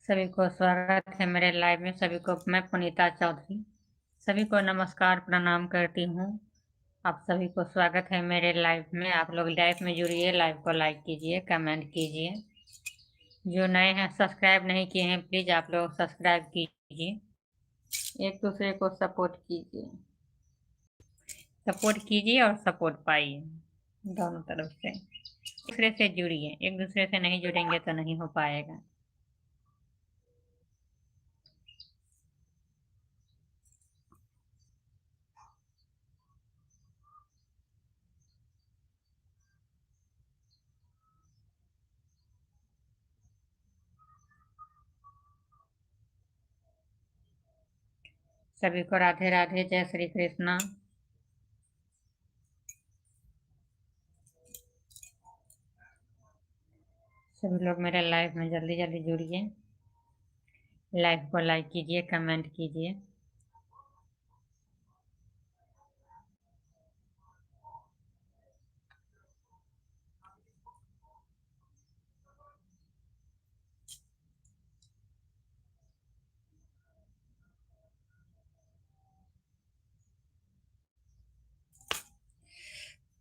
सभी को स्वागत है मेरे लाइव में। सभी को मैं पुनीता चौधरी सभी को नमस्कार प्रणाम करती हूँ। आप सभी को स्वागत है मेरे लाइव में। आप लोग लाइव में जुड़िए, लाइव को लाइक कीजिए, कमेंट कीजिए। जो नए हैं सब्सक्राइब नहीं किए हैं प्लीज आप लोग सब्सक्राइब कीजिए। एक दूसरे को सपोर्ट कीजिए और सपोर्ट पाइए दोनों तरफ से। एक दूसरे से जुड़िए, एक दूसरे से नहीं जुड़ेंगे तो नहीं हो पाएगा। सभी को राधे राधे, जय श्री कृष्णा। सभी लोग मेरे लाइव में जल्दी जल्दी जुड़िए, लाइव को लाइक कीजिए, कमेंट कीजिए।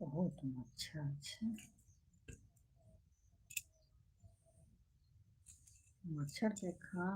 बहुत अच्छा अच्छा मच्छर देखा।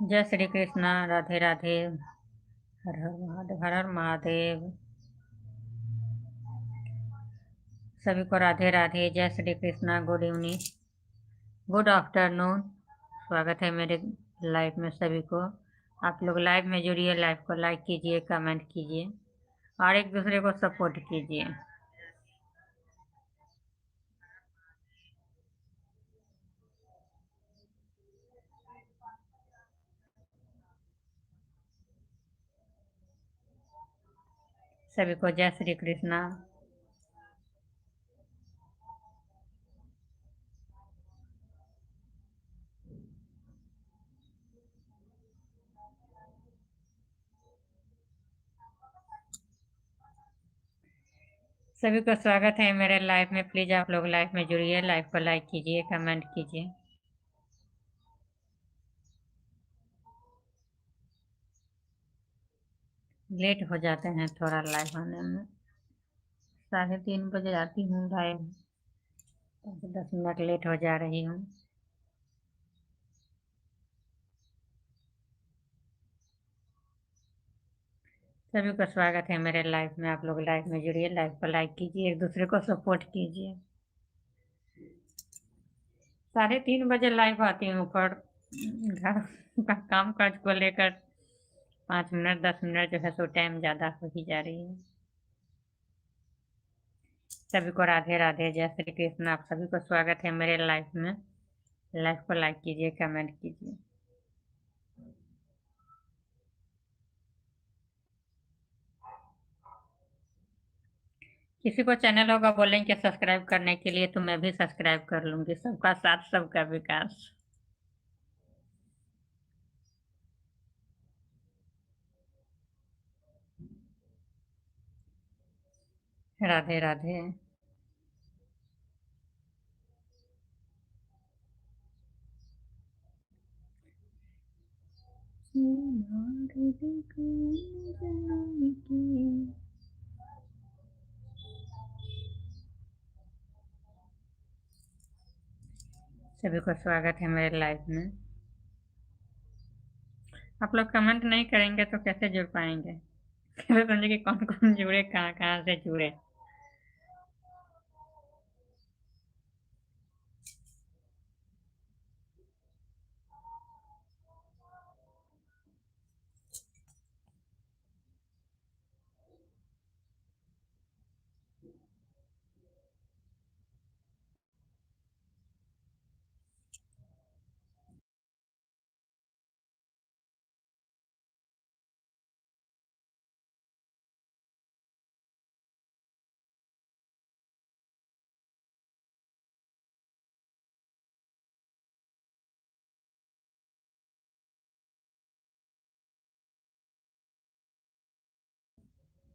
जय श्री कृष्णा, राधे राधे, हर हर महादेव, हर हर महादेव। सभी को राधे राधे, जय Shri Krishna. Good evening, good afternoon. स्वागत है मेरे लाइव में सभी को। आप लोग लाइव में जुड़िए, लाइव को लाइक कीजिए, कमेंट कीजिए और एक दूसरे को सपोर्ट कीजिए। सभी को जय श्री कृष्णा। सभी को स्वागत है मेरे लाइव में। प्लीज आप लोग लाइव में जुड़िए, लाइव को लाइक कीजिए, कमेंट कीजिए। लेट हो जाते हैं थोड़ा लाइव आने में। 3:30 बजे आती हूँ लाइव, 10 मिनट लेट हो जा रही हूँ। सभी को स्वागत है मेरे लाइव में। आप लोग लाइव में जुड़िए, लाइव को लाइक कीजिए, एक दूसरे को सपोर्ट कीजिए। 3:30 बजे लाइव आती हूँ पर घर का काम काज को लेकर 5 मिनट 10 मिनट जो है सो टाइम ज्यादा हो ही जा रही है। सभी को राधे राधे, जय श्री कृष्ण। आप सभी को स्वागत है मेरे लाइव में। लाइव को लाइक कीजिए, कमेंट कीजिए। किसी को चैनल होगा बोलेंगे सब्सक्राइब करने के लिए तो मैं भी सब्सक्राइब कर लूंगी। सबका साथ सबका विकास। राधे राधे। सभी को स्वागत है मेरे लाइव में। आप लोग कमेंट नहीं करेंगे तो कैसे जुड़ पाएंगे? कैसे समझे कि कौन कौन जुड़े, कहाँ कहाँ से जुड़े?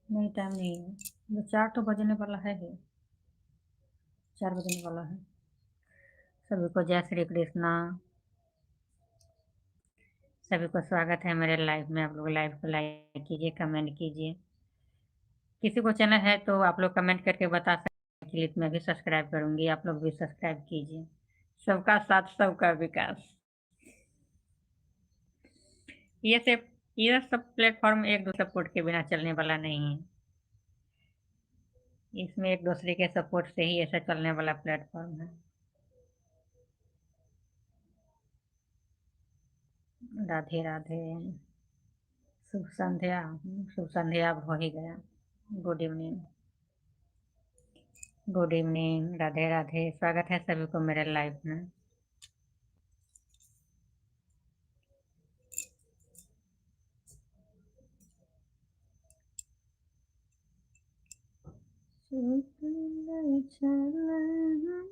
नहीं, टाइम नहीं है। वो 4 तो बजने वाला है ही। 4 बजने वाला है। सभी को जय श्री कृष्णा। सभी को स्वागत है मेरे लाइव में। आप लोग लाइव को लाइक कीजिए, कमेंट कीजिए। किसी को चैनल है तो आप लोग कमेंट करके बता सकते हैं कि मैं भी सब्सक्राइब करूंगी, आप लोग भी सब्सक्राइब कीजिए। सबका साथ सबका विकास। ये सब ये सब प्लेटफॉर्म एक दूसरे सपोर्ट के बिना चलने वाला नहीं है। इसमें एक दूसरे के सपोर्ट से ही ऐसा चलने वाला प्लेटफॉर्म है। राधे राधे। शुभ संध्या। शुभ संध्या अब हो ही गया। Good evening. Good evening. Radhe Radhe. स्वागत है सभी को मेरे लाइव में।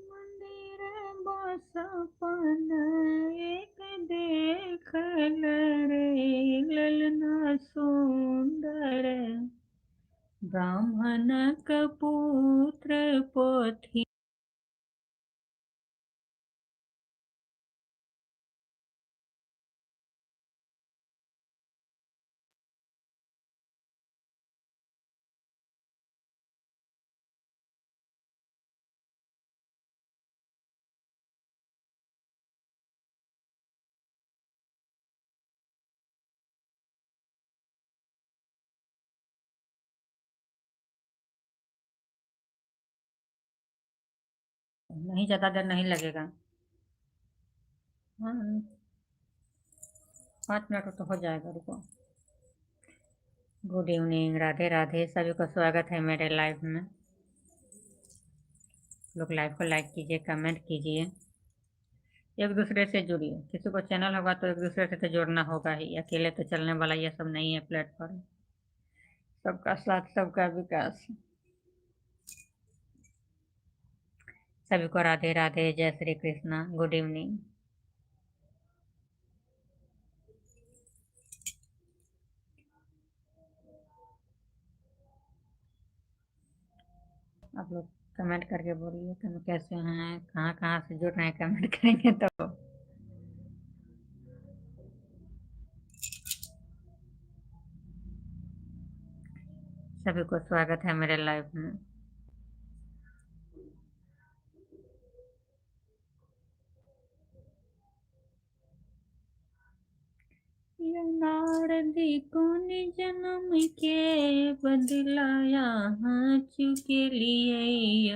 मंदिर बसपन एक देखल रे, ललना सुंदर ब्राह्मणक पुत्र पोथी। नहीं, ज्यादा देर नहीं लगेगा। हाँ, 5 मिनट तो हो जाएगा, रुको। Good evening. राधे राधे। सभी को स्वागत है मेरे लाइव में। लोग लाइव को लाइक कीजिए, कमेंट कीजिए। एक दूसरे से जुड़िए। किसी को चैनल होगा तो एक दूसरे से तो जोड़ना होगा ही। अकेले तो चलने वाला ये सब नहीं है प्लेटफॉर्म। सबका साथ सबका विकास। सभी को राधे राधे, जय श्री कृष्णा, गुड इवनिंग। आप लोग कमेंट करके बोलिए कि हम कैसे हैं, कहाँ कहाँ से जुड़ रहे हैं। कमेंट करेंगे तो सभी को स्वागत है मेरे लाइव में। नारदी कौन जन्म के बदला यहाँ चुके लिए,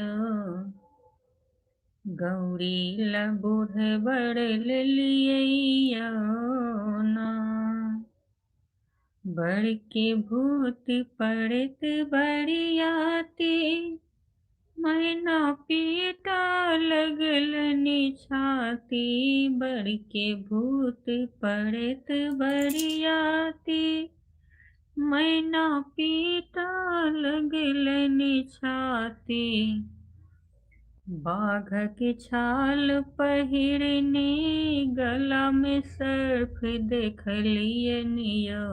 गौरी ल बूढ़ बड़ लिए ना। बड़ के भूत पड़त बड़ियाती, मैना पीटा लगलनि छाती। बड़ के भूत पड़त बड़ियाती, मैना पीटा लगलनि छाती। बाघ की छाल पहिरने, गला में सर्फ देखलिए नियो।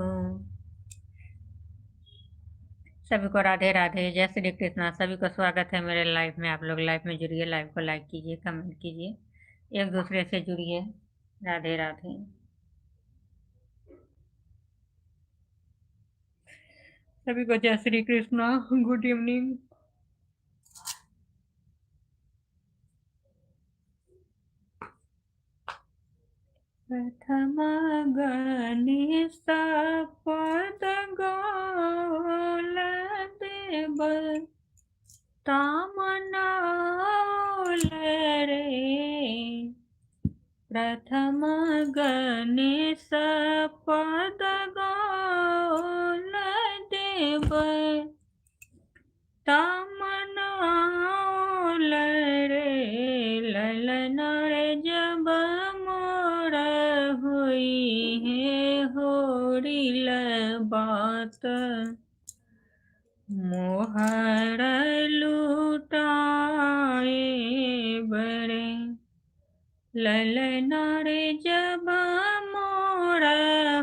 सभी को राधे राधे, जय श्री कृष्णा। सभी को स्वागत है मेरे लाइव में। आप लोग लाइव में जुड़िए, लाइव को लाइक कीजिए, कमेंट कीजिए, एक दूसरे से जुड़िए। राधे राधे। सभी को जय श्री कृष्णा, गुड इवनिंग। प्रथम गणेश पद गौल देव तामनाल रे। प्रथम गणेश पद गौल देव तामनाल रे। ललन रे जब मोर हुई है होरिल बात मोहर लुटाए बड़े। ललन रे जब मोर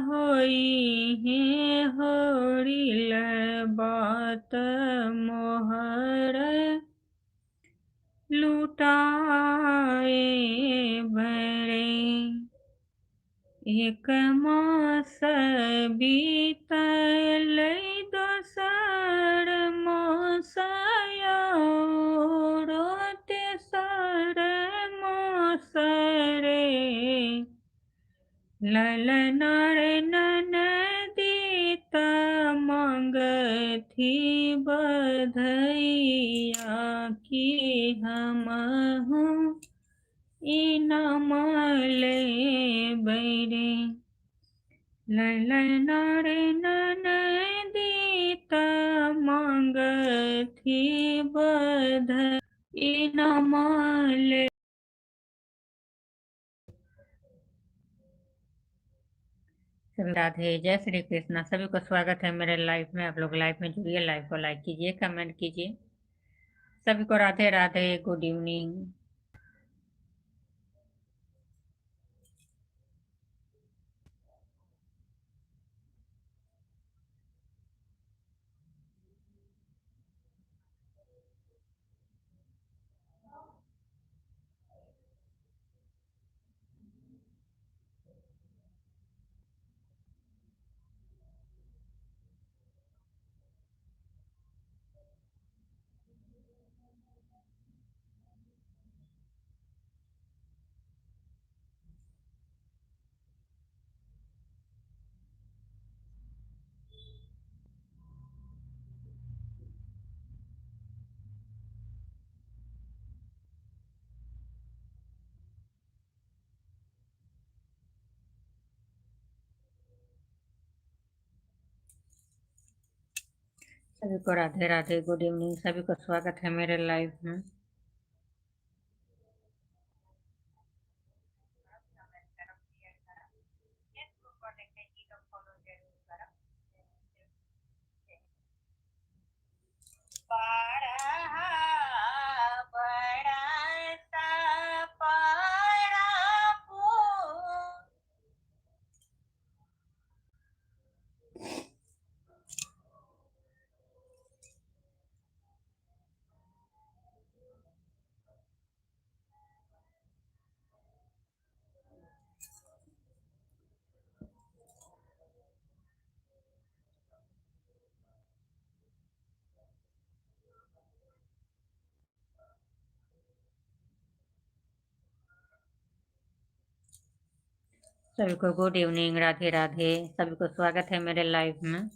होई है होरिल बात मोहर लुटाए बड़े। एक मास बीतल दोसर मास आयो तेसर मास रे। ललन रे ननदी त मांगथी बधैया की हमहु इनाम लेबै रे। ललन रे ननदी त मांगथी बधैया इनाम ले। सभी राधे, जय श्री कृष्णा। सभी को स्वागत है मेरे लाइफ में। आप लोग लाइफ में जुड़िए, लाइफ को लाइक कीजिए, कमेंट कीजिए। सभी को राधे राधे, गुड इवनिंग। सभी को राधे राधे, गुड इवनिंग। सभी को स्वागत है मेरे लाइफ में। सभी को गुड इवनिंग, राधे राधे। सभी को स्वागत है मेरे लाइफ में।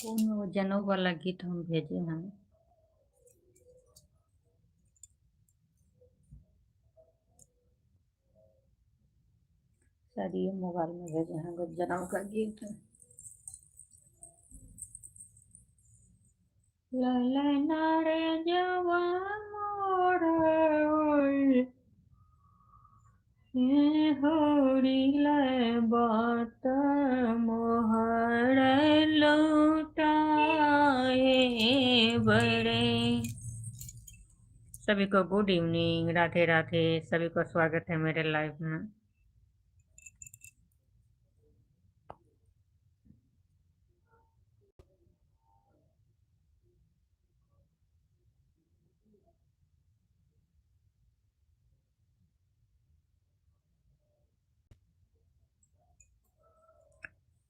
कौन वो जनऊ वाला गीत हम भेजे हैं? शायद ये मोबाइल में भेजे हैं जनऊ का गीत। ललन रे जवा मोर होरिल बात मोहर लुटाए बड़े। सभी को गुड इवनिंग, राधे राधे। सभी को स्वागत है मेरे लाइफ में।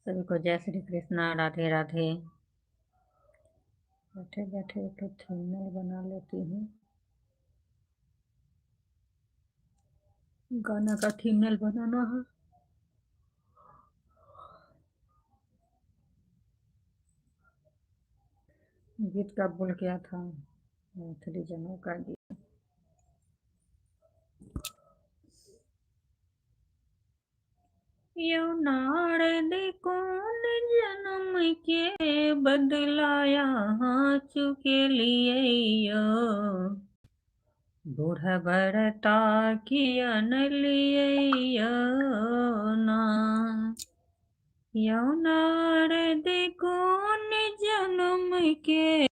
सभी को जय श्री कृष्णा, राधे राधे। बैठे बैठे तो थंबनेल बना लेती हूँ। गाना का थंबनेल बनाना है। गीत का बोल क्या था? मैथिली जनों का गीत। यो नारद कौन जन्म के बदलाया चुके लिए यो बूढ़ भरता किया न लिए यो ना यो नारद कौन जन्म के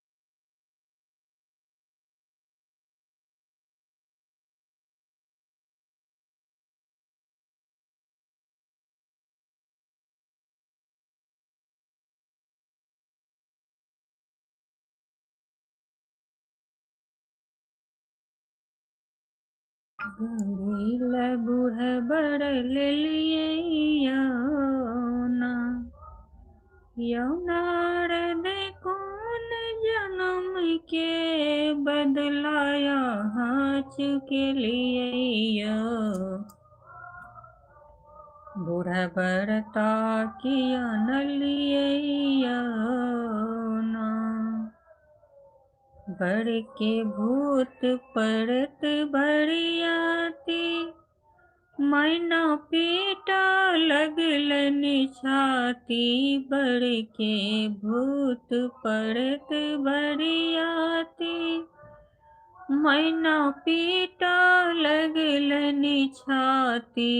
गंभीर बूढ़ बड़ ले लिए यौना नारद कौन जन्म के बदलाया चुके लिए यो बूढ़ बड़ता किया न लिए यौना बड़ के भूत पड़त भरियाती मैना पीटा लगलन छाती बड़ के भूत पड़त भरियाती मैना पीटा लगलन छाती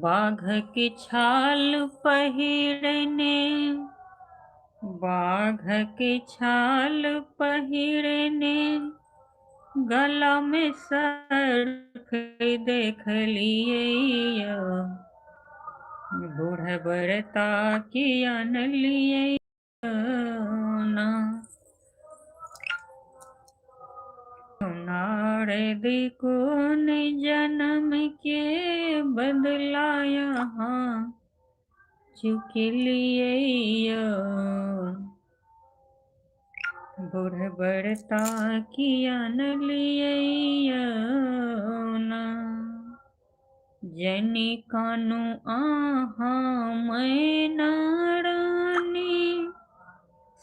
बाघ की छाल पहिरने बाघ की छाल पहिरने गला में सर्फ देख लिए बूढ़ बड़ता किया न लिए ना नारद कौन जन्म के बदलाया चुके लिए बूढ़ बड़ता किया न लिए ना जनी कानु आहा मैं नारानी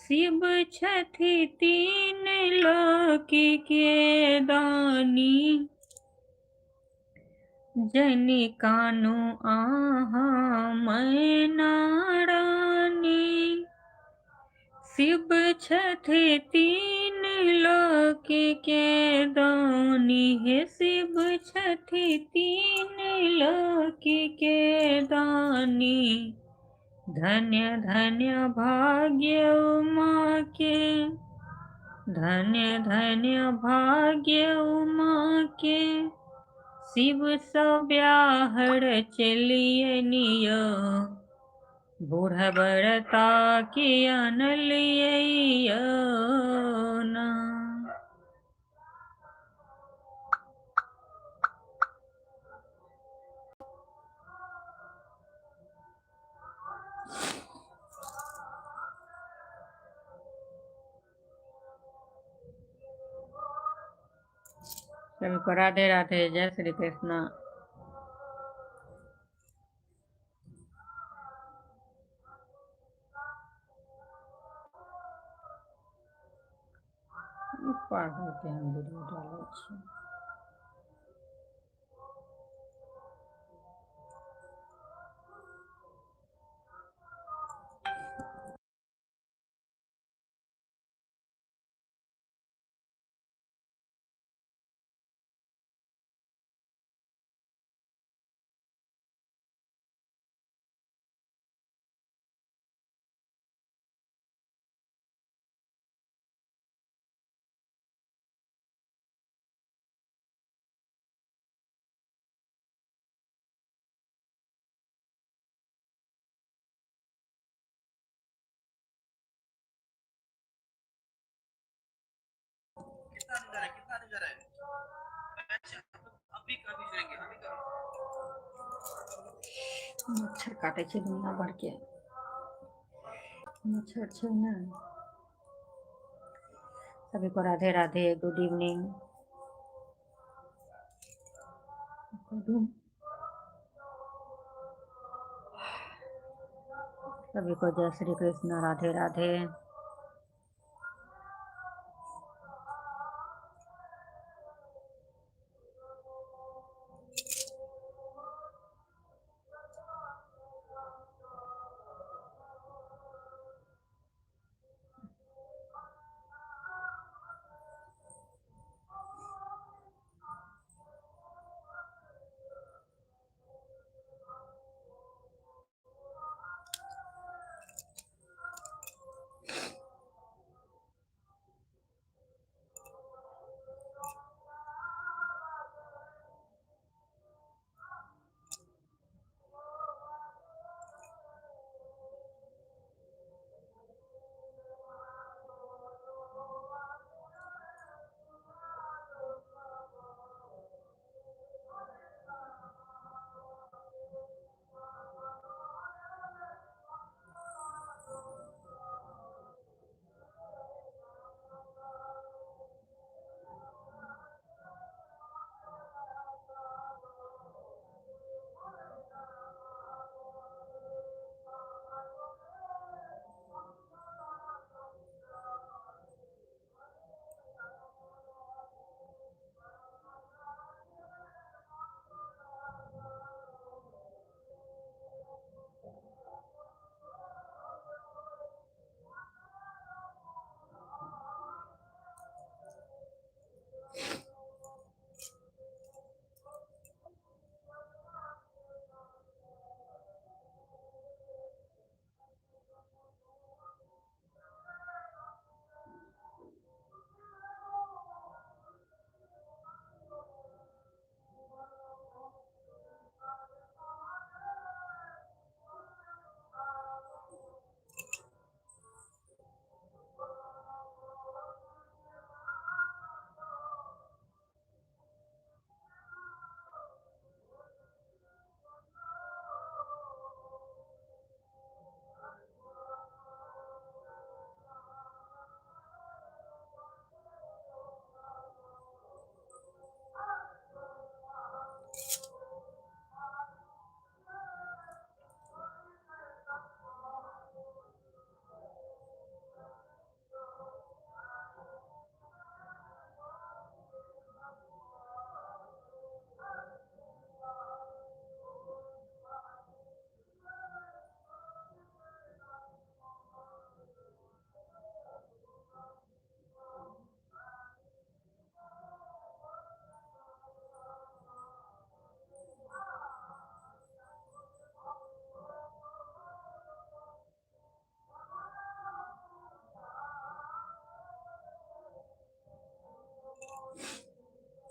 शिव छथि तीन लोक के दानी जनी कानु आहा मैं नारानी शिव छथि तीन लोक के दानी हे शिव छथि तीन लोक के दानी धन्य धन्य भाग्य माँ के धन्य धन्य भाग्य माँ के शिव सब ब्याहर चलिए नियो बूढ़ बड़ता किया न लिए ना सभी को राधे राधे, जय श्री कृष्णा। पागल के हम वीडियो डालै छी। कितना नजर है अभी कभी जाएंगे मच्छर काटे छे दुनिया भर के मच्छर छे ना। सभी को राधे राधे, गुड इवनिंग। सभी को जय श्री कृष्ण, राधे राधे।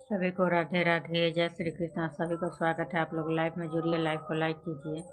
सभी को राधे राधे, जय श्री कृष्ण। सभी को स्वागत है। आप लोग लाइव में जुड़िए, लाइव को लाइक कीजिए।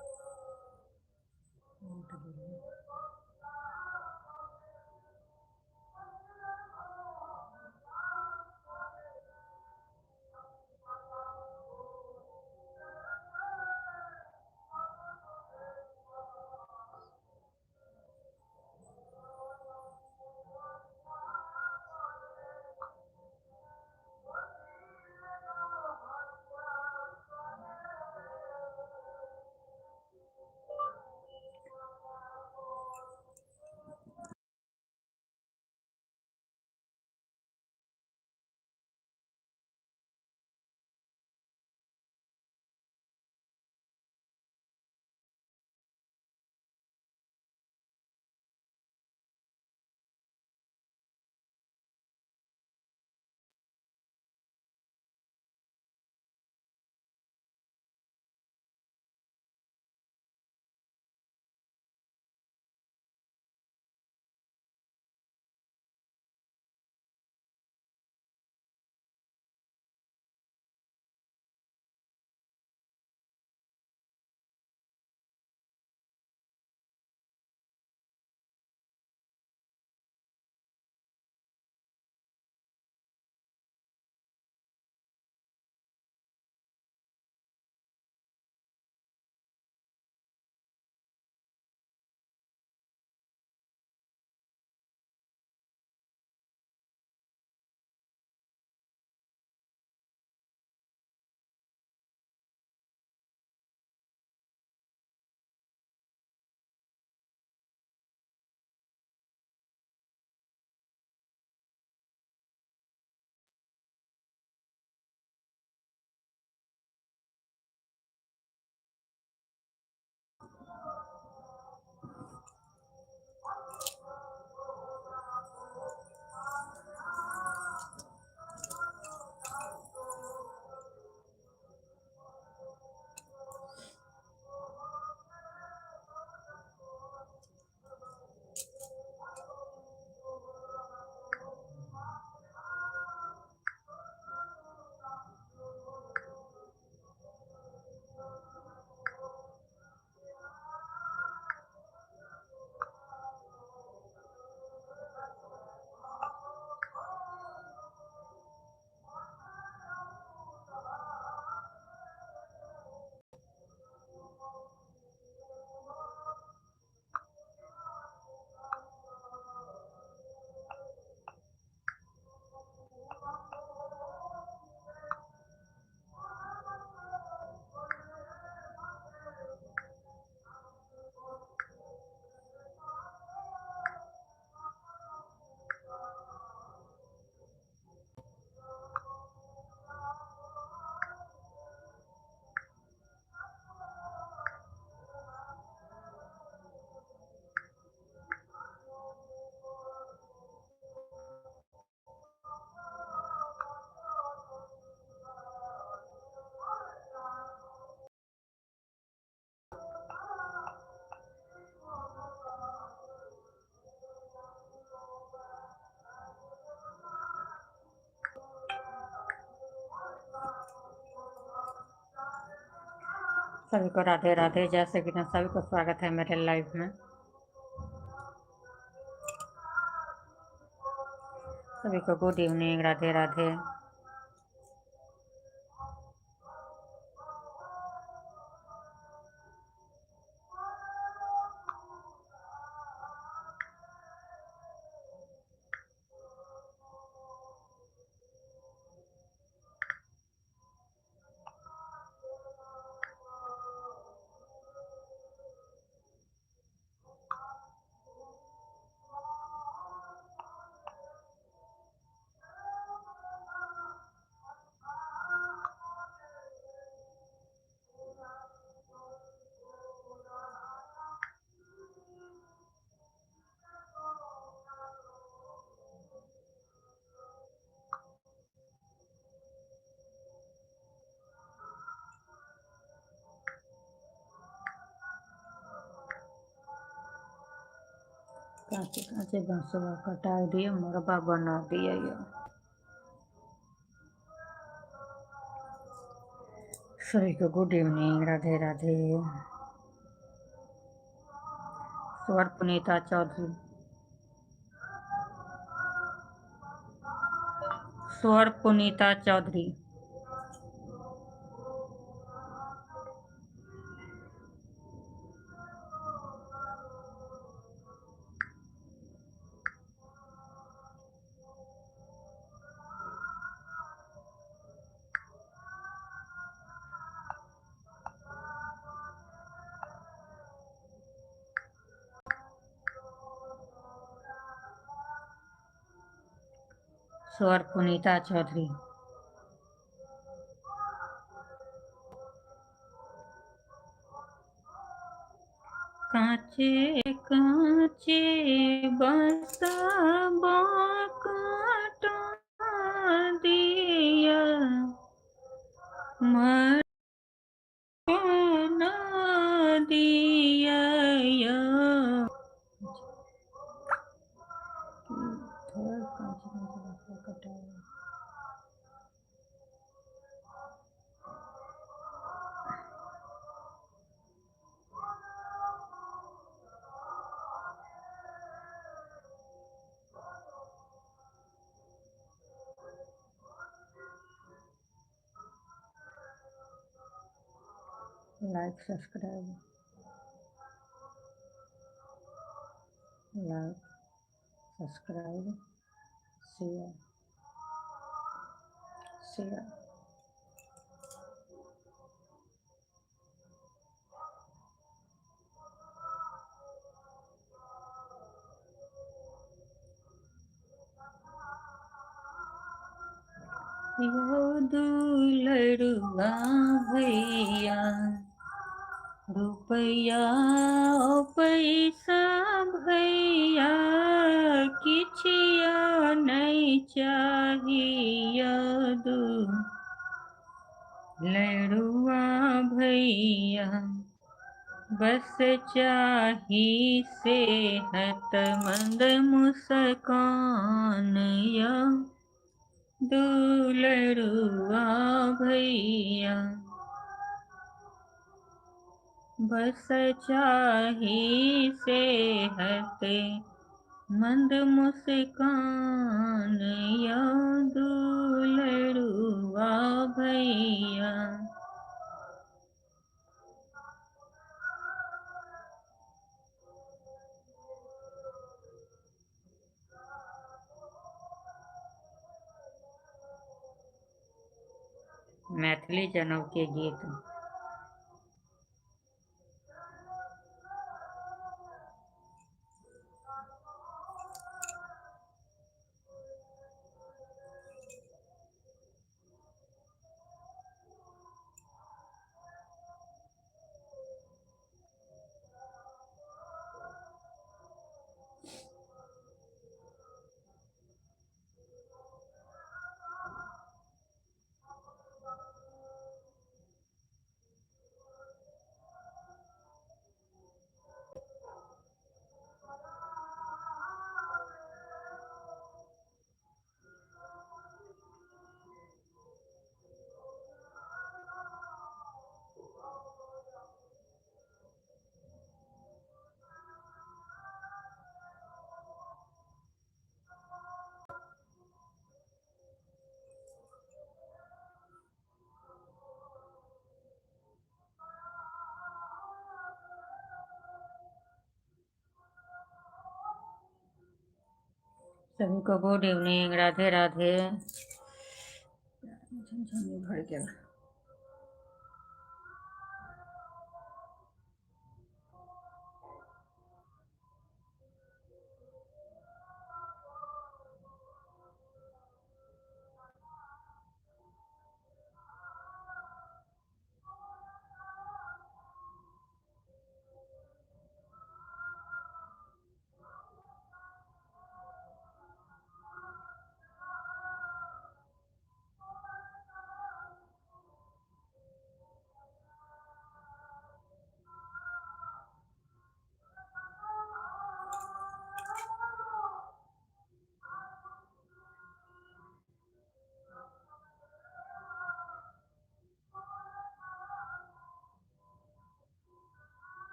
सभी को राधे राधे, जय श्री कृष्ण। सभी को स्वागत है मेरे लाइव में। सभी को गुड इवनिंग, राधे राधे। कांचे कांचे बांसुआ कटाई दिए, मुरबा बना दिया। सभी को गुड इवनिंग, राधे राधे। स्वर पुनीता चौधरी, स्वर पुनीता चौधरी। स्वर पुनीता चौधरी। कांचे कांचे बांसुआ काटा दिया, मर ना दिया। Like subscribe, like subscribe, share share. यो दुलड़ुआ भैया, रुपया पैसा भैया, किछिया नहीं चाहिए। दुलड़ुआ भैया, बस चाही सेहतमंद मुस्कान या दुलड़ुआ भैया, बस चाही सेहतमंद मुस्कान या दुलड़ुआ भैया। मैथिली जनऊ के गीत। सभी को गुड इवनिंग, राधे राधे। भर गया।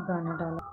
गाना डाला।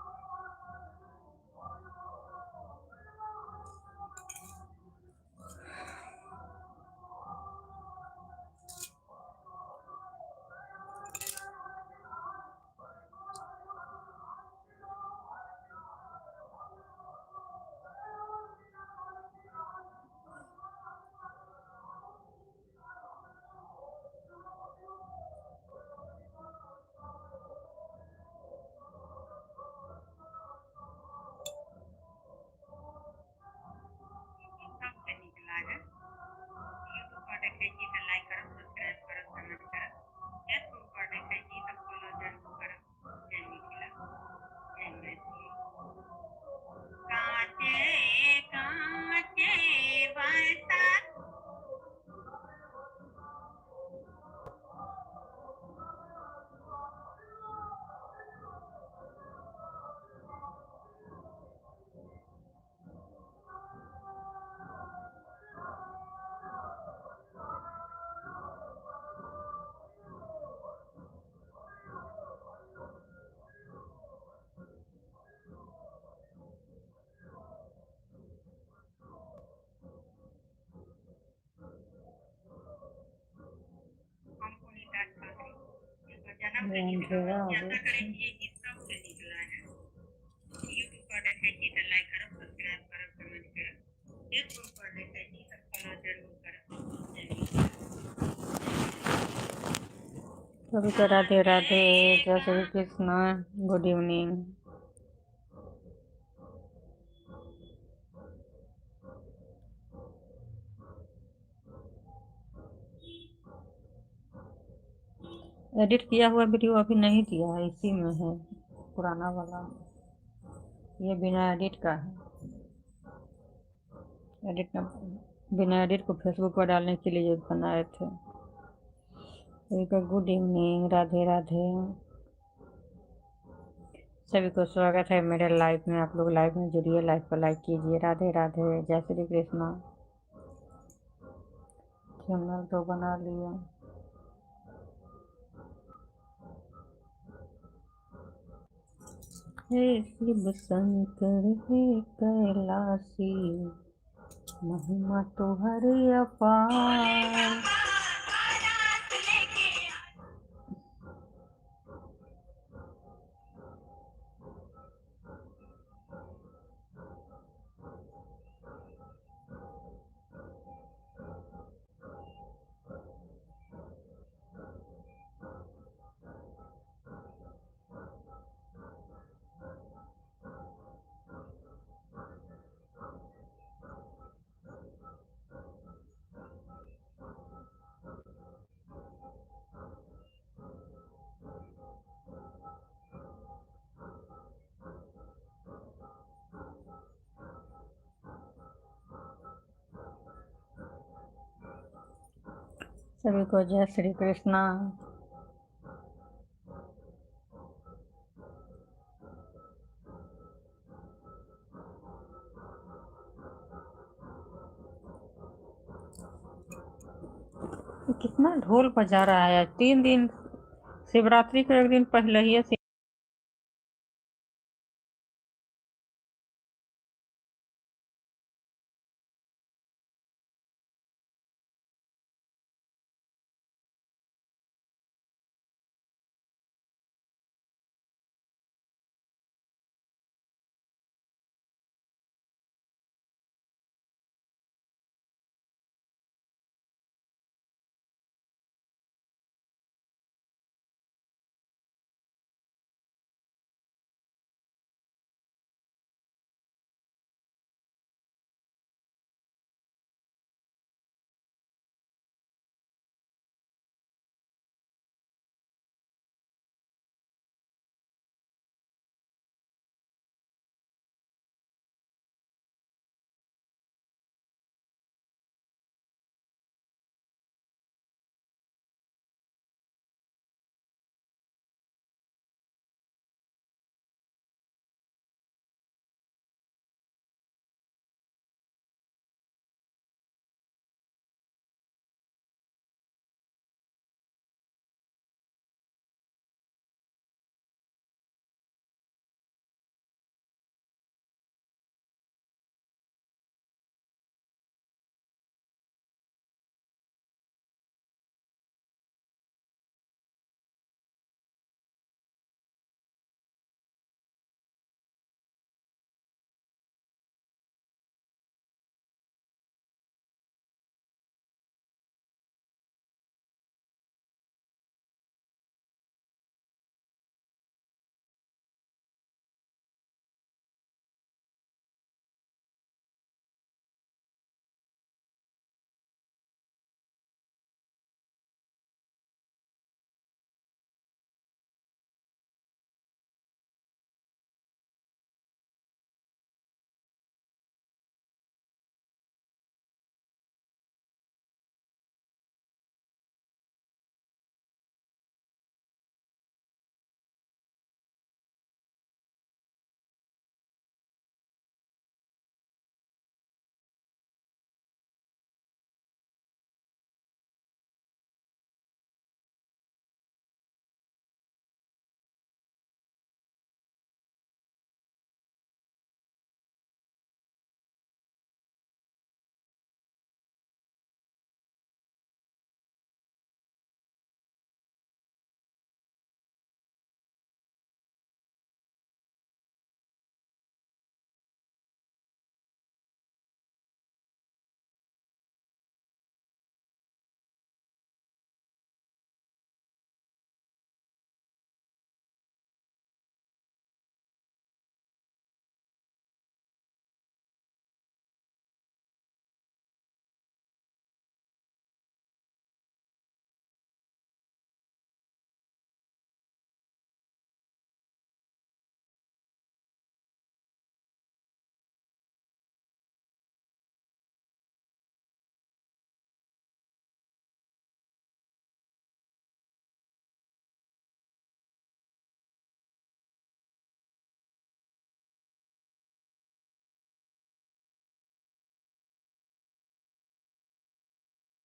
अंधेरा हो सभी को राधे राधे, जय Shri Krishna, good evening. Edit किया हुआ वीडियो अभी नहीं दिया है, इसी में है पुराना वाला। ये बिना एडिट का है। एडिट न बिना एडिट को फेसबुक पर डालने के लिए बनाए थे। सभी को गुड इवनिंग, राधे राधे। सभी को स्वागत है मेरे लाइव में। आप लोग लाइव में जुड़िए, लाइव को लाइक कीजिए। राधे राधे, जय श्री कृष्णा। चैनल तो बना लिया। हे शिव शंकर हे कैलासी, महिमा तुहरी अपार। सभी को जय श्री कृष्णा। कितना ढोल बजा रहा है। 3 दिन शिवरात्रि के एक दिन पहले ही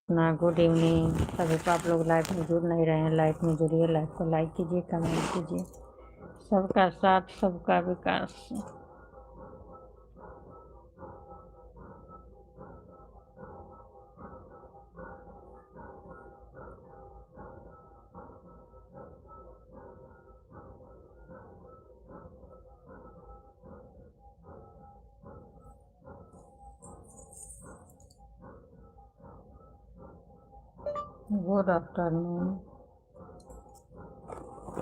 ना गुड इवनिंग सभी को। आप लोग लाइव में जुड़ नहीं रहे हैं, लाइव में जुड़िए, लाइव को लाइक कीजिए, कमेंट कीजिए, सबका साथ सबका विकास। गुड आफ्टरनून,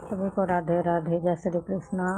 सभी को राधे राधे, जय श्री कृष्णा।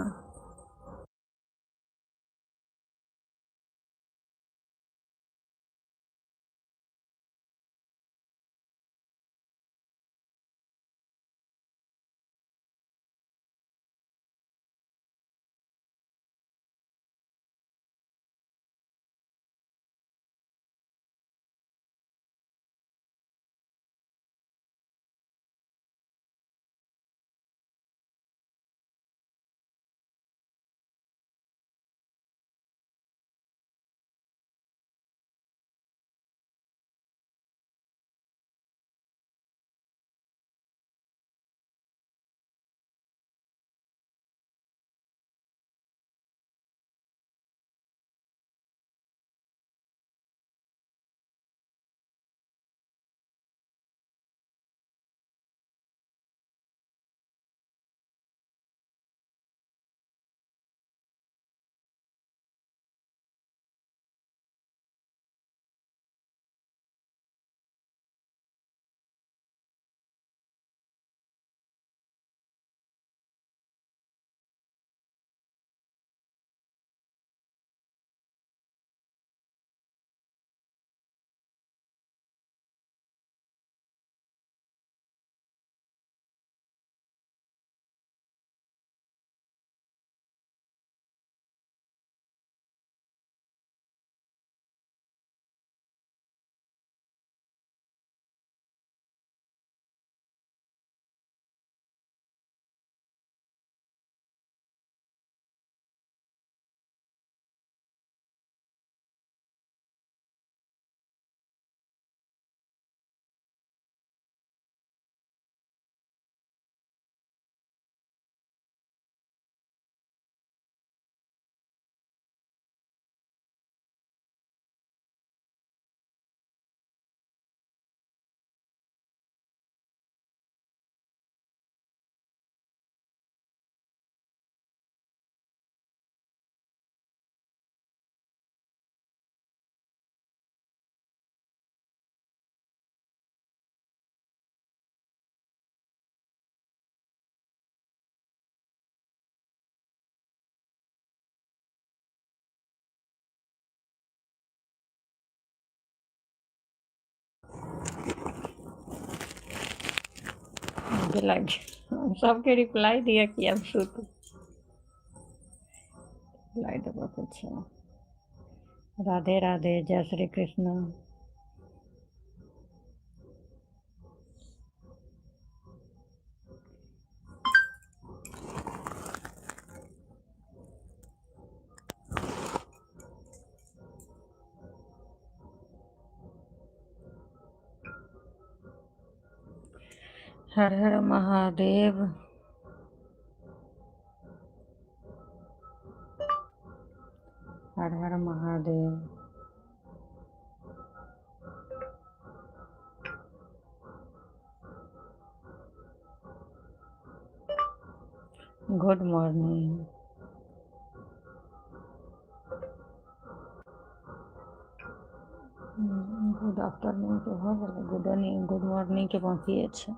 मुझे लग सबके रिप्लाई दिया कि अब शुरू रिप्लाई तो बहुत अच्छा। राधे राधे, जय श्री कृष्ण। हर हर महादेव। हर हर Mahadev. Good morning. Good afternoon के हो गए, गुड मॉर्निंग के बाकी अच्छा।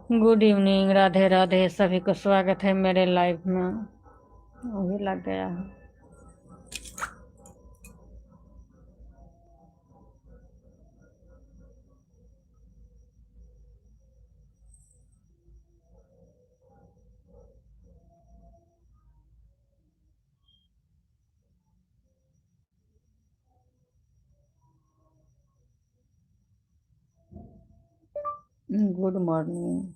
Good evening, Radhe Radhe. सभी को स्वागत है मेरे लाइव में। वही लग गया है। Good morning.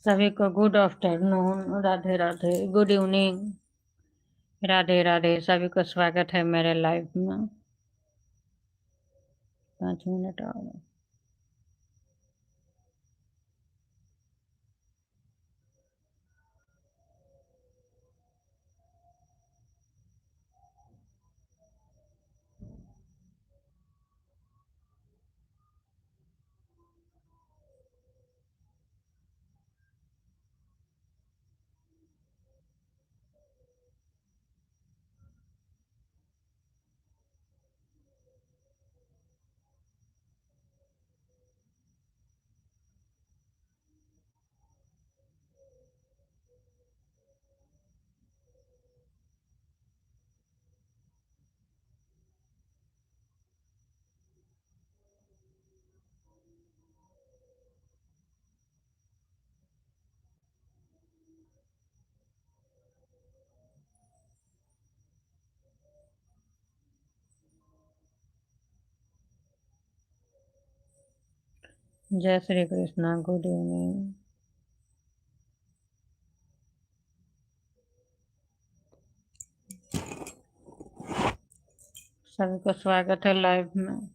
सभी को good afternoon, Radhe Radhe. Good evening, Radhe Radhe. सभी को स्वागत है मेरे लाइव में। 5 मिनट और। जय श्री कृष्णा। Good evening. सभी को स्वागत है लाइव में।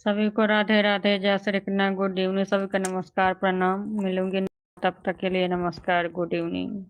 सभी को राधे राधे, जय श्री कृष्ण, गुड इवनिंग। सभी को नमस्कार प्रणाम। मिलूंगी तब तक के लिए नमस्कार, गुड इवनिंग।